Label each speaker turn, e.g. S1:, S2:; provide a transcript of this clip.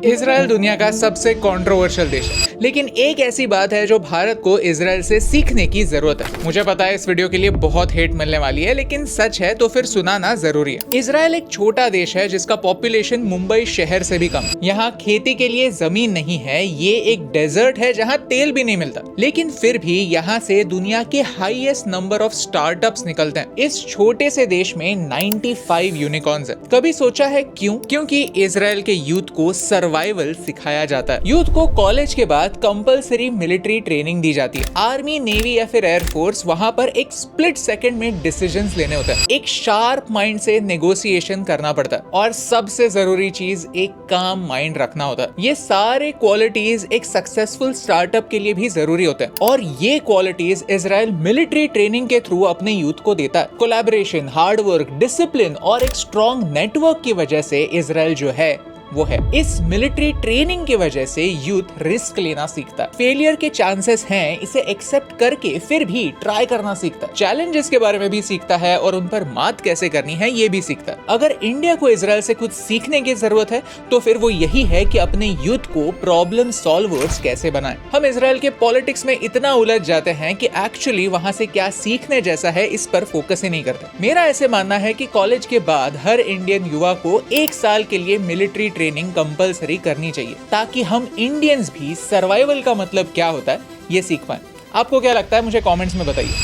S1: Israel दुनिया का सबसे कंट्रोवर्शियल देश है, लेकिन एक ऐसी बात है जो भारत को इजराइल से सीखने की जरूरत है। मुझे पता है इस वीडियो के लिए बहुत हेट मिलने वाली है, लेकिन सच है तो फिर सुनाना जरूरी है। इजराइल एक छोटा देश है जिसका पॉपुलेशन मुंबई शहर से भी कम है। यहाँ खेती के लिए जमीन नहीं है, ये एक डेजर्ट है जहाँ तेल भी नहीं मिलता, लेकिन फिर भी यहाँ से दुनिया के हाईएस्ट नंबर ऑफ स्टार्टअप्स निकलते हैं। इस छोटे से देश में 95 यूनिकॉर्न्स है। कभी सोचा है क्यों? क्योंकि इजराइल के यूथ को सर्वाइवल सिखाया जाता है। यूथ को कॉलेज के बाद कंपलसरी मिलिट्री ट्रेनिंग दी जाती है। आर्मी, नेवी या फिर एयरफोर्स, वहां पर एक स्प्लिट सेकंड में डिसीजंस लेने होते हैं। एक शार्प माइंड से नेगोशिएशन करना पड़ता है और सबसे जरूरी चीज एक काम माइंड रखना होता है। ये सारे क्वालिटीज एक सक्सेसफुल स्टार्टअप के लिए भी जरूरी होते हैं और ये क्वालिटीज इजराइल मिलिट्री ट्रेनिंग के थ्रू अपने यूथ को देता है। कोलैबोरेशन, हार्डवर्क, डिसिप्लिन और एक स्ट्रॉन्ग नेटवर्क की वजह से इजराइल जो है वो है। इस मिलिट्री ट्रेनिंग की वजह से यूथ रिस्क लेना सीखता है। फेलियर के चांसेस हैं, इसे एक्सेप्ट करके फिर भी ट्राई करना सीखता है। चैलेंजेस के बारे में भी सीखता है और उन पर मात कैसे करनी है ये भी सीखता है। अगर इंडिया को इजराइल से कुछ सीखने की जरूरत है तो फिर वो यही है कि अपने यूथ को प्रॉब्लम सॉल्वर्स कैसे बनाएं। हम इजराइल के पॉलिटिक्स में इतना उलझ जाते हैं कि एक्चुअली वहां से क्या सीखने जैसा है इस पर फोकस ही नहीं करते। मेरा ऐसे मानना है कि कॉलेज के बाद हर इंडियन युवा को 1 साल के लिए मिलिट्री ट्रेनिंग कंपलसरी करनी चाहिए, ताकि हम इंडियंस भी सर्वाइवल का मतलब क्या होता है ये सीख पाएं। आपको क्या लगता है मुझे कमेंट्स में बताइए।